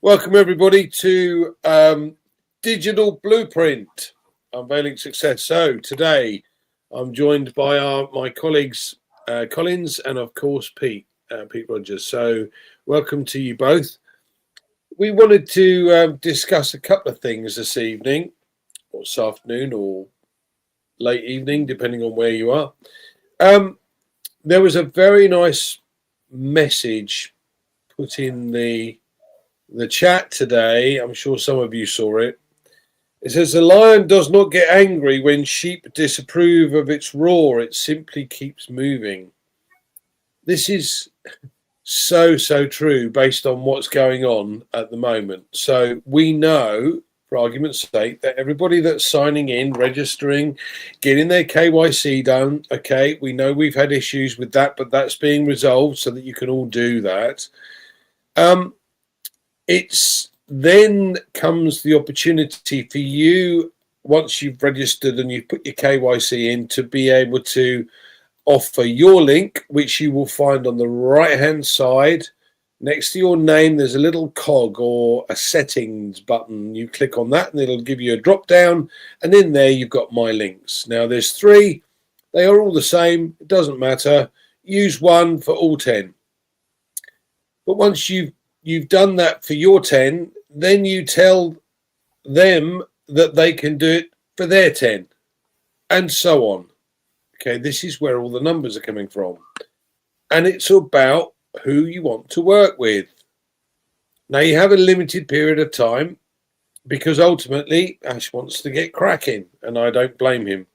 Welcome everybody to Digital Blueprint, Unveiling Success. So today I'm joined by my colleagues Collins and of course Pete Rogers. So welcome to you both. We wanted to discuss a couple of things this evening, or this afternoon, or late evening, depending on where you are. There was a very nice message put in the chat today. I'm sure some of you saw it. It says, the lion does not get angry when sheep disapprove of its roar. It simply keeps moving. This is so true based on what's going on at the moment. So we know, for argument's sake, that everybody that's signing in, registering, getting their KYC done, okay, we know we've had issues with that, but that's being resolved so that you can all do that. It's then comes the opportunity for you, once you've registered and you've put your KYC in, to be able to offer your link, which you will find on the right hand side next to your name. There's a little cog or a settings button. You click on that and it'll give you a drop down, and in there you've got my links. Now there's 3, they are all the same, it doesn't matter. Use one for all 10. But once you've done that for your 10, then you tell them that they can do it for their 10, and so on. Okay, this is where all the numbers are coming from. And it's about who you want to work with. Now you have a limited period of time, because ultimately Ash wants to get cracking, and I don't blame him.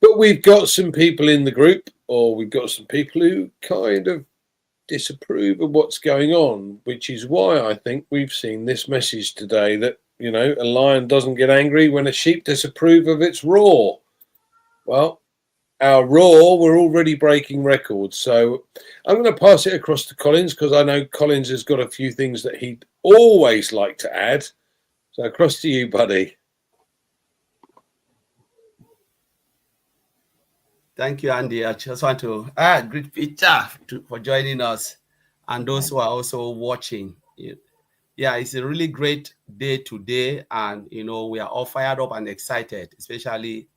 But we've got some people in the group, or we've got some people who kind of disapprove of what's going on, which is why I think we've seen this message today that, you know, a lion doesn't get angry when a sheep disapprove of its roar. Well, our roar, we're already breaking records. So I'm going to pass it across to Collins, because I know Collins has got a few things that he'd always like to add. So across to you, buddy. Thank you, Andy. I just want to great Peter for joining us, and those who are also watching. Yeah, it's a really great day today, and we are all fired up and excited, especially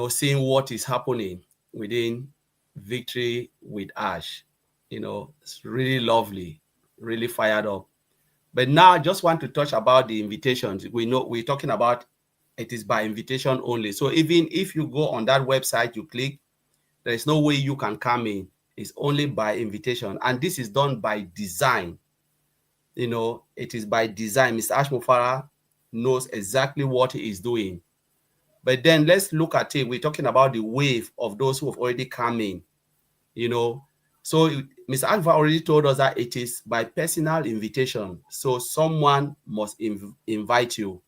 seeing what is happening within Victory with Ash. It's really lovely, really fired up. But now I just want to touch about the invitations. We know we're talking about it is by invitation only. So even if you go on that website, you click, there is no way you can come in. It's only by invitation. And this is done by design. It is by design. Mr. Ash Mufara knows exactly what he is doing. But then let's look at it. We're talking about the wave of those who have already come in. So Mr. Ash Mufara already told us that it is by personal invitation. So someone must invite you.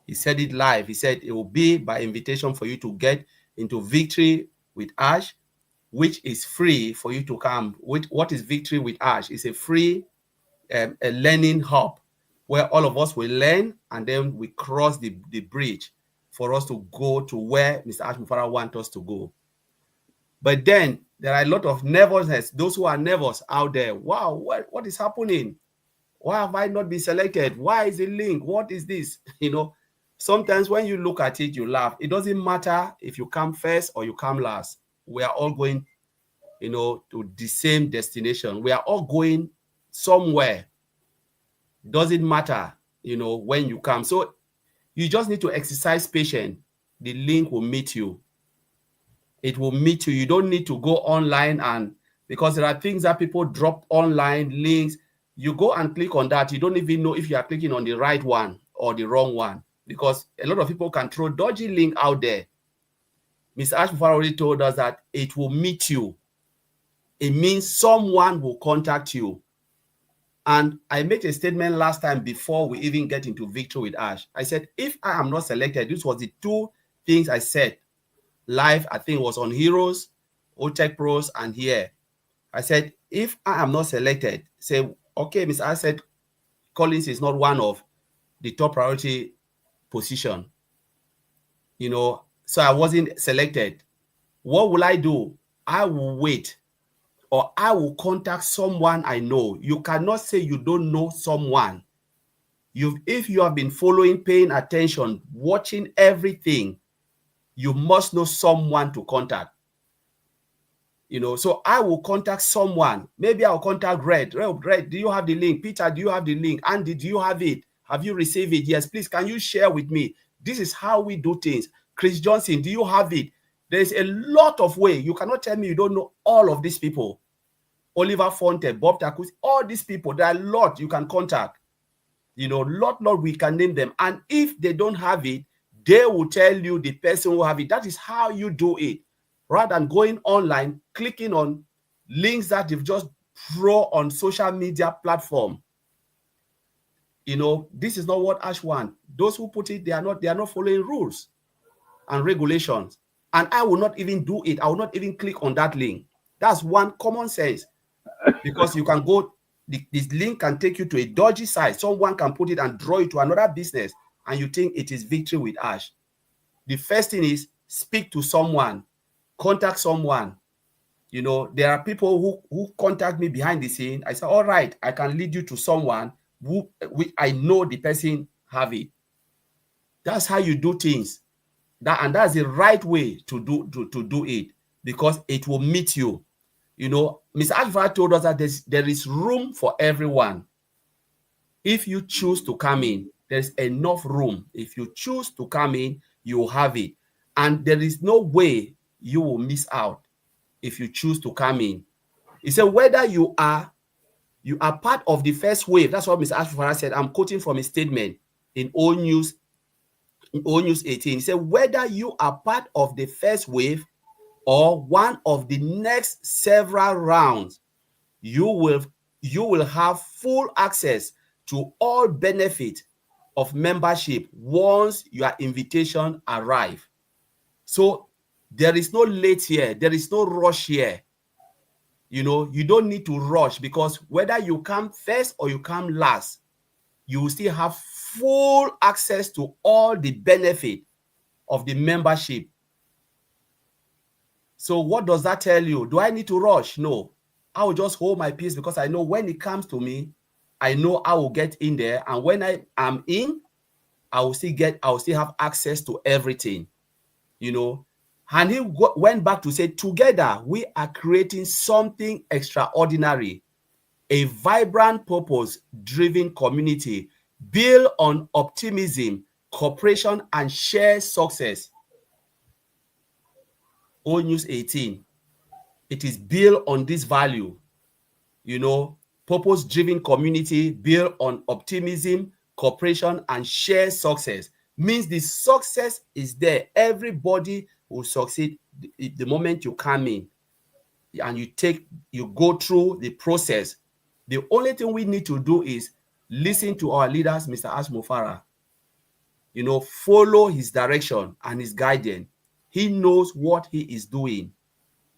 He said it live. He said it will be by invitation for you to get into Victory with Ash, which is free for you to come. What is Victory with Ash? It's a free a learning hub where all of us will learn, and then we cross the bridge for us to go to where Mr. Ash Mufara wants us to go. But then there are a lot of nervousness. Those who are nervous out there. Wow, what is happening? Why have I not been selected? Why is the link? What is this? Sometimes when you look at it, you laugh. It doesn't matter if you come first or you come last. We are all going, to the same destination. We are all going somewhere. Doesn't matter, when you come. So you just need to exercise patience. The link will meet you. It will meet you. You don't need to go online, because there are things that people drop online, links. You go and click on that. You don't even know if you are clicking on the right one or the wrong one, because a lot of people can throw dodgy link out there. Mr. Ash Mufara already told us that it will meet you. It means someone will contact you. And I made a statement last time before we even get into Victory with Ash. I said, if I am not selected, this was the 2 things I said live. I think it was on Heroes, Otech Pros, and here. I said, if I am not selected, say, okay, Mr. Ash said Collins is not one of the top priority position. So I wasn't selected. What will I do? I will wait or I will contact someone I know. You cannot say you don't know someone. If you have been following, paying attention, watching everything, you must know someone to contact. So I will contact someone. Maybe I'll contact Red. Red, do you have the link? Peter, do you have the link? Andy, do you have it? Have you received it? Yes, please, can you share with me? This is how we do things. Chris Johnson, do you have it? There's a lot of ways. You cannot tell me you don't know all of these people. Oliver Fonte, Bob Takus, all these people, there are a lot you can contact. Lot, we can name them. And if they don't have it, they will tell you the person who have it. That is how you do it. Rather than going online, clicking on links that you've just throw on social media platform. This is not what Ash wants. Those who put it, they are not following rules and regulations. And I will not even do it. I will not even click on that link. That's one common sense. Because you can go, this link can take you to a dodgy site. Someone can put it and draw you to another business, and you think it is Victory with Ash. The first thing is speak to someone, contact someone. There are people who contact me behind the scene. I say, all right, I can lead you to someone who I know the person have it. That's how you do things. And that's the right way to do it, because it will meet you. Mr. Ashford told us that there is room for everyone. If you choose to come in, there's enough room. If you choose to come in, you have it. And there is no way you will miss out if you choose to come in. He said, whether you are part of the first wave, that's what Mr. Ashford said. I'm quoting from his statement in O News 18. He said, whether you are part of the first wave or one of the next several rounds, you will have full access to all benefits of membership once your invitation arrives. So there is no late here. There is no rush here. You don't need to rush, because whether you come first or you come last, you will still have full access to all the benefit of the membership. So what does that tell you? Do I need to rush? No. I will just hold my peace, because I know when it comes to me, I know I will get in there. And when I am in, I will still have access to everything. And he went back to say, together we are creating something extraordinary, a vibrant, purpose-driven community built on optimism, cooperation, and shared success. O News 18. It is built on this value, purpose-driven community built on optimism, cooperation, and shared success. Means the success is there. Everybody will succeed the moment you come in and you go through the process. The only thing we need to do is listen to our leaders, Mr. Ash Mufara. Follow his direction and his guidance. He knows what he is doing,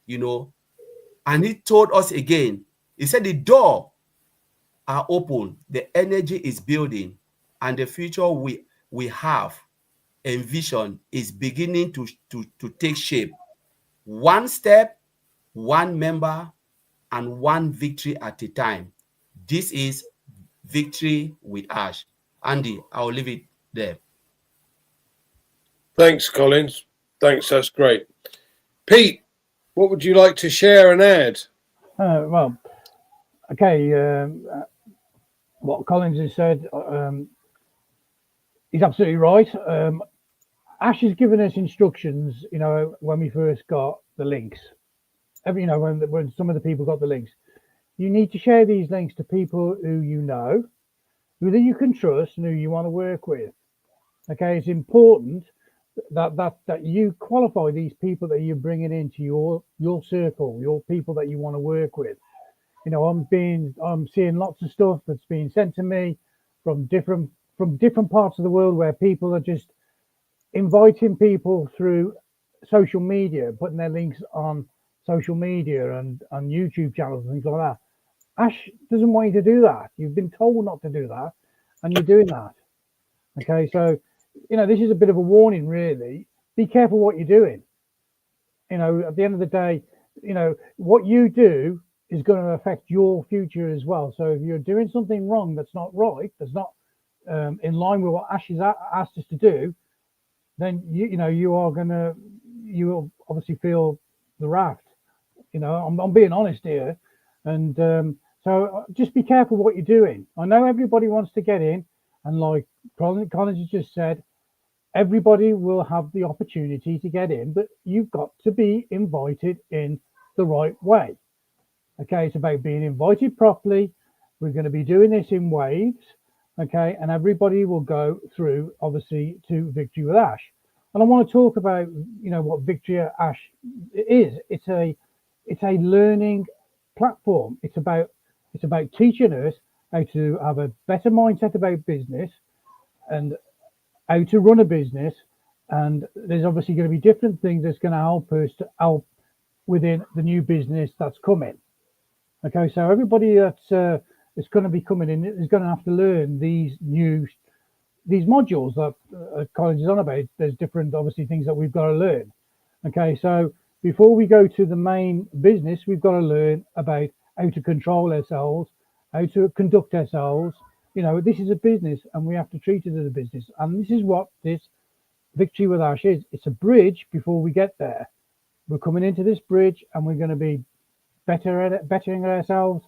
and he told us again, he said the door are open, the energy is building, and the future we have envisioned is beginning to take shape. One step, one member, and one victory at a time. This is Victory with Ash. Andy, I'll leave it there. Thanks, Collins. Thanks, that's great. Pete, what would you like to share and add? Well, okay, what Collins has said, he's absolutely right. Ash has given us instructions, when we first got the links. When some of the people got the links, you need to share these links to people who you know, who you can trust, and who you want to work with. Okay, it's important that you qualify these people that you're bringing into your circle, your people that you want to work with. I'm seeing lots of stuff that's being sent to me from different parts of the world, where people are just inviting people through social media, putting their links on social media and on YouTube channels and things like that. Ash doesn't want you to do that. You've been told not to do that, and you're doing that. Okay, so this is a bit of a warning, really. Be careful what you're doing. At the end of the day, what you do is going to affect your future as well. So if you're doing something wrong that's not right, that's not in line with what Ash has asked us to do, then you will obviously feel the wrath. I'm being honest here, and so just be careful what you're doing. I know everybody wants to get in, and like Collins has just said, everybody will have the opportunity to get in, but you've got to be invited in the right way. Okay, it's about being invited properly. We're going to be doing this in waves. Okay, and everybody will go through, obviously, to Victory with Ash. And I want to talk about, what Victory with Ash is. It's a learning platform. It's about teaching us how to have a better mindset about business and how to run a business. And there's obviously going to be different things that's going to help us to help within the new business that's coming. Okay, so everybody that's going to be coming in is going to have to learn these modules that college is on about. There's different, obviously, things that we've got to learn. Okay, so before we go to the main business, we've got to learn about how to control ourselves, how to conduct ourselves. This is a business, and we have to treat it as a business. And this is what this Victory with Ash is. It's a bridge before we get there. We're coming into this bridge, and we're going to be bettering ourselves,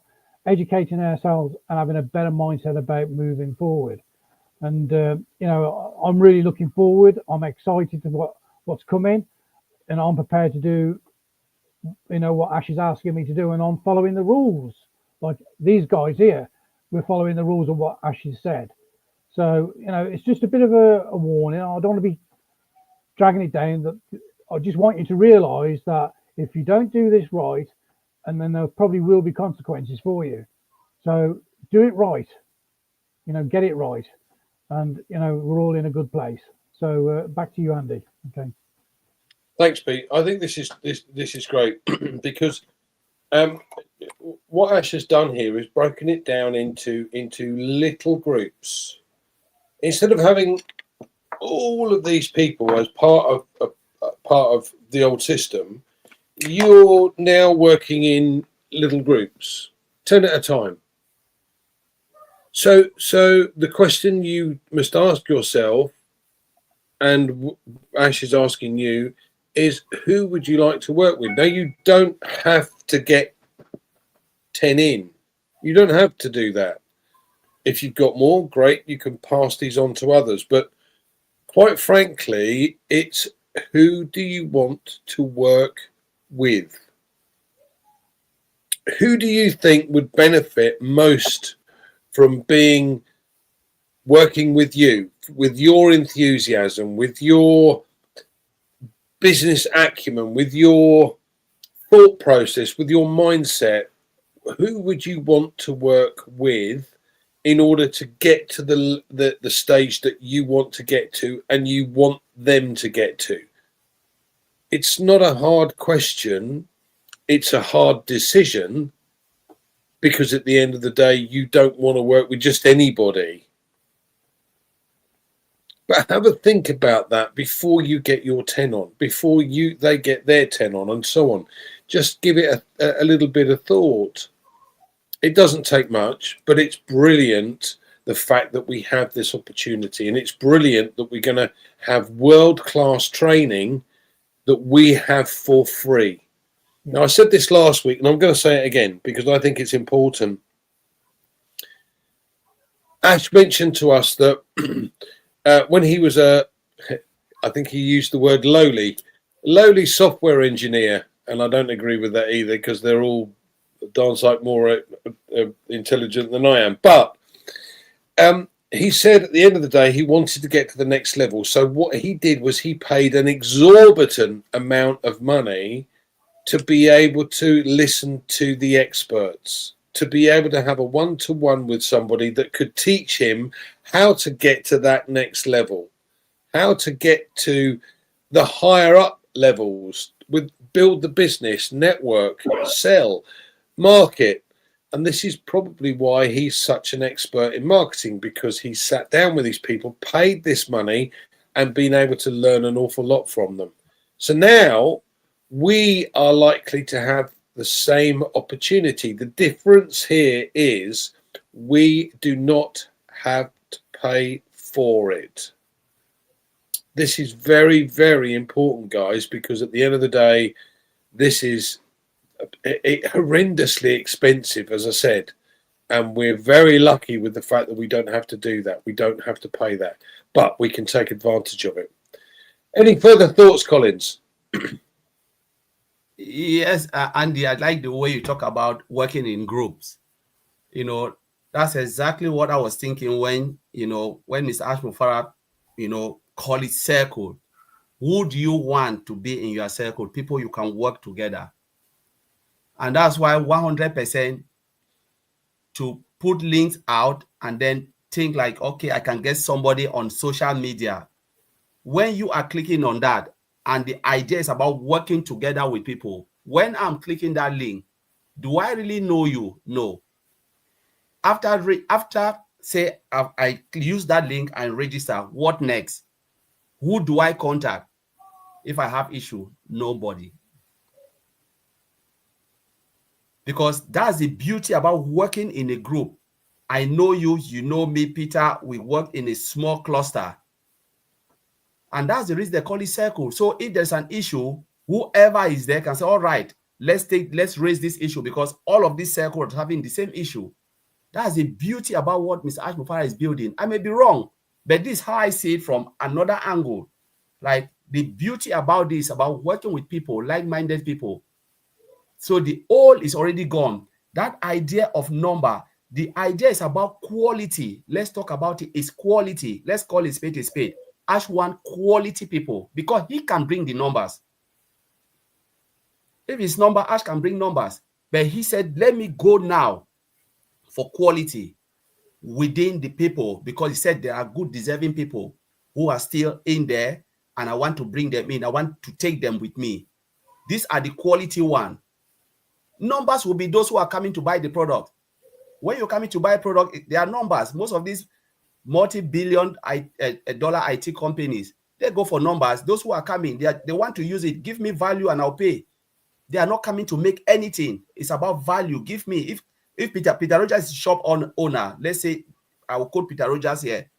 educating ourselves, and having a better mindset about moving forward. And I'm really looking forward. I'm excited to what's coming, and I'm prepared to do what Ash is asking me to do, and I'm following the rules. Like these guys here, we're following the rules of what Ash has said. So it's just a bit of a warning. I don't want to be dragging it down. That I just want you to realise that if you don't do this right, and then there probably will be consequences for you. So do it right. Get it right, and we're all in a good place. So back to you, Andy. Okay. Thanks, Pete. I think this is great because what Ash has done here is broken it down into little groups. Instead of having all of these people as part of the old system, you're now working in little groups, 10 at a time. So the question you must ask yourself, and Ash is asking you, is who would you like to work with? Now, you don't have to get 10 in. You don't have to do that. If you've got more, great, you can pass these on to others. But quite frankly, it's who do you want to work with? Who do you think would benefit most from working with you, with your enthusiasm, with your business acumen, with your thought process, with your mindset? Who would you want to work with in order to get to the stage that you want to get to and you want them to get to? It's not a hard question. It's a hard decision, because at the end of the day, you don't want to work with just anybody. But have a think about that before you get your 10 on, before they get their 10 on, and so on. Just give it a little bit of thought. It doesn't take much, but it's brilliant, the fact that we have this opportunity. And it's brilliant that we're going to have world-class training that we have for free. Now, I said this last week, and I'm going to say it again because I think it's important. Ash mentioned to us that when he was I think he used the word lowly software engineer, and I don't agree with that either, because they're all darn sight more intelligent than I am. But he said at the end of the day, he wanted to get to the next level. So what he did was he paid an exorbitant amount of money to be able to listen to the experts, to be able to have a one-to-one with somebody that could teach him how to get to that next level, how to get to the higher up levels, build the business, network, sell, market. And this is probably why he's such an expert in marketing, because he sat down with these people, paid this money, and been able to learn an awful lot from them. So now we are likely to have the same opportunity. The difference here is we do not have to pay for it. This is very, very important, guys, because at the end of the day, this is horrendously expensive, as I said. And we're very lucky with the fact that we don't have to do that. We don't have to pay that, but we can take advantage of it. Any further thoughts, Collins? Yes, Andy, I like the way you talk about working in groups. You know, that's exactly what I was thinking when Mr. Ashmufara, call it circle. Who do you want to be in your circle? People you can work together. And that's why 100% to put links out and then think like, okay, I can get somebody on social media. When you are clicking on that, and the idea is about working together with people, when I'm clicking that link, do I really know you? No. After say I use that link and register, what next? Who do I contact if I have issue? Nobody. Because that's the beauty about working in a group. I know you, you know me, Peter. We work in a small cluster. And that's the reason they call it circle. So if there's an issue, whoever is there can say, all right, let's raise this issue, because all of these circles are having the same issue. That's the beauty about what Mr. Ashmufara is building. I may be wrong, but this is how I see it from another angle. Like, the beauty about this, about working with people, like-minded people. So the old is already gone. That idea of number, the idea is about quality. Let's talk about it. It's quality. Let's call it spade a spade. Ash want quality people because he can bring the numbers. If it's number, Ash can bring numbers. But he said, let me go now for quality within the people, because he said there are good, deserving people who are still in there, and I want to bring them in. I want to take them with me. These are the quality one. Numbers will be those who are coming to buy the product. When you're coming to buy a product, there are numbers. Most of these multi-billion dollar IT companies, they go for numbers. Those who are coming, they want to use it. Give me value and I'll pay. They are not coming to make anything. It's about value. Give me. If Peter Rogers is shop owner, let's say I will quote Peter Rogers here.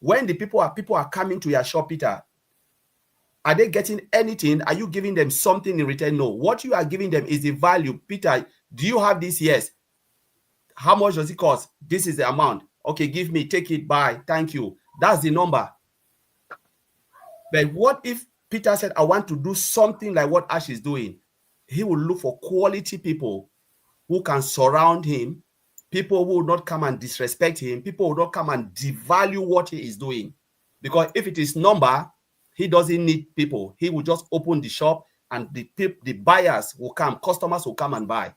When the people are coming to your shop, Peter, are they getting anything? Are you giving them something in return? No. What you are giving them is the value. Peter, do you have this? Yes. How much does it cost? This is the amount. Okay, give me, take it, buy. Thank you. That's the number. But what if Peter said, I want to do something like what Ash is doing? He will look for quality people who can surround him, people who will not come and disrespect him, people who will not come and devalue what he is doing. Because if it is number, he doesn't need people. He will just open the shop and the buyers will come, customers will come and buy.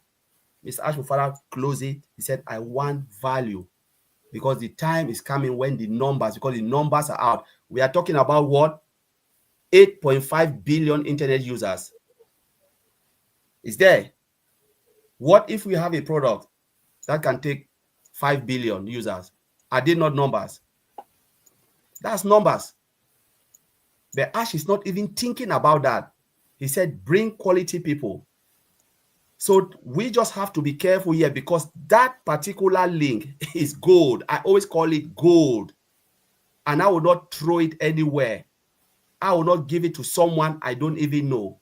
Mr. Ashmufara closed it. He said, I want value, because the time is coming when the numbers are out. We are talking about what? 8.5 billion internet users. Is there? What if we have a product that can take 5 billion users? Are they not numbers? That's numbers. But Ash is not even thinking about that. He said, bring quality people. So we just have to be careful here, because that particular link is gold. I always call it gold. And I will not throw it anywhere. I will not give it to someone I don't even know.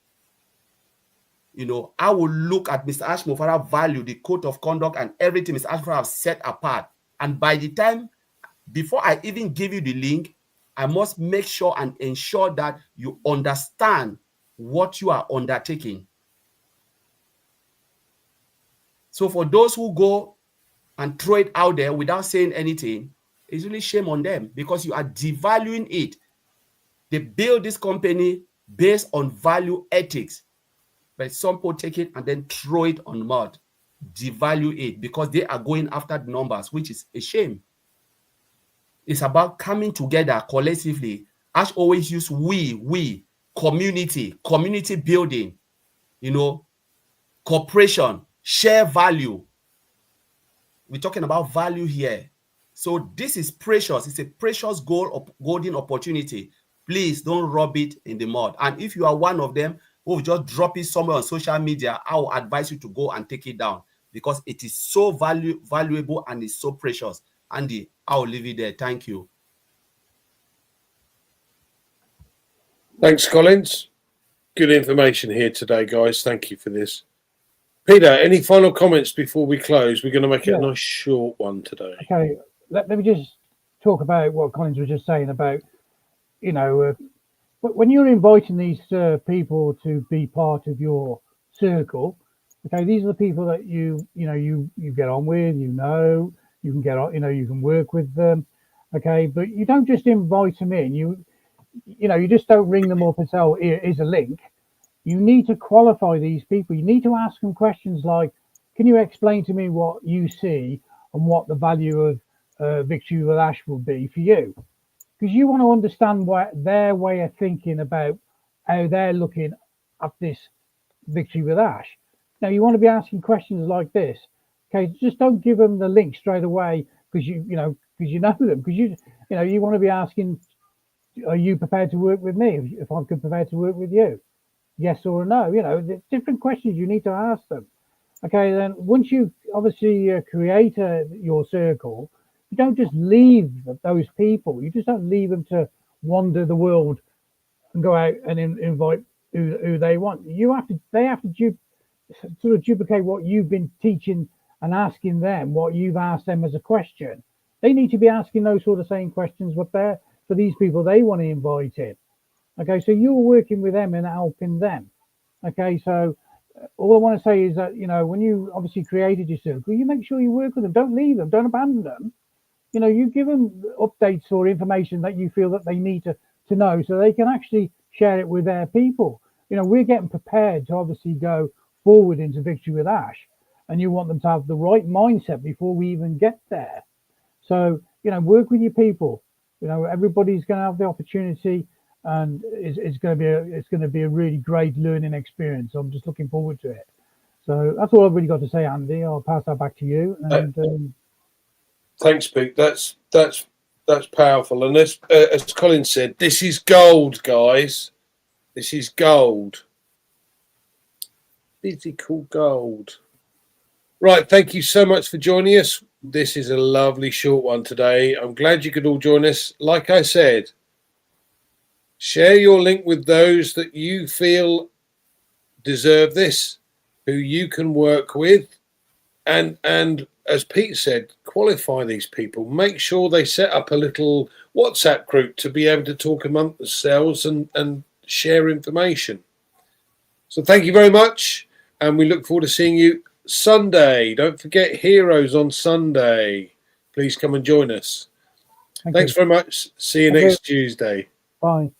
I will look at Mr. Ashmufara's value, the code of conduct, and everything Mr. Ashmufara has set apart. And by the time, before I even give you the link, I must make sure and ensure that you understand what you are undertaking. So for those who go and throw it out there without saying anything, it's really shame on them, because you are devaluing it. They build this company based on value ethics, but some people take it and then throw it on mud, devalue it, because they are going after the numbers, which is a shame. It's about coming together collectively. Ash always use we, community building, cooperation, share value. We're talking about value here. So this is precious. It's a precious golden opportunity. Please don't rub it in the mud. And if you are one of them We'll just drop it somewhere on social media. I will advise you to go and take it down because it is so valuable and it's so precious. Andy, I'll leave it there. Thank you. Thanks, Collins. Good information here today, guys. Thank you for this. Peter, any final comments before we close? We're going to make it a nice short one today. Okay, let me just talk about what Collins was just saying about, you know, when you're inviting these people to be part of your circle, okay, these are the people that you get on with, you can get on, you can work with them, okay, but you don't just invite them in, you just don't ring them up and say, oh, here's a link. You need to qualify these people. You need to ask them questions like, can you explain to me what you see and what the value of Victory with Ash will be for you? Because you want to understand what their way of thinking about how they're looking at this Victory with Ash. Now, you want to be asking questions like this. Okay, just don't give them the link straight away because you know them. Because you want to be asking, are you prepared to work with me? If I'm prepared to work with you, yes or no. There's different questions you need to ask them. Okay, then once you obviously create your circle, you don't just leave those people. You just don't leave them to wander the world and go out and invite who they want. They have to sort of duplicate what you've been teaching and asking them, what you've asked them as a question. They need to be asking those sort of same questions for these people they want to invite in. Okay, so you're working with them and helping them. Okay, so all I want to say is that, when you obviously created your circle, you make sure you work with them. Don't leave them. Don't abandon them. You give them updates or information that you feel that they need to know so they can actually share it with their people. We're getting prepared to obviously go forward into Victory with Ash, and you want them to have the right mindset before we even get there. So, work with your people. Everybody's going to have the opportunity, and it's going to be a really great learning experience. I'm just looking forward to it. So that's all I've really got to say, Andy. I'll pass that back to you. And thanks, Pete. That's powerful. And as Colin said, this is gold, guys. This is gold. Physical gold. Right. Thank you so much for joining us. This is a lovely short one today. I'm glad you could all join us. Like I said, share your link with those that you feel deserve this, who you can work with. And as Pete said, qualify these people. Make sure they set up a little WhatsApp group to be able to talk among themselves and share information. So thank you very much. And we look forward to seeing you Sunday. Don't forget Heroes on Sunday. Please come and join us. Thanks very much. See you next Tuesday. Bye.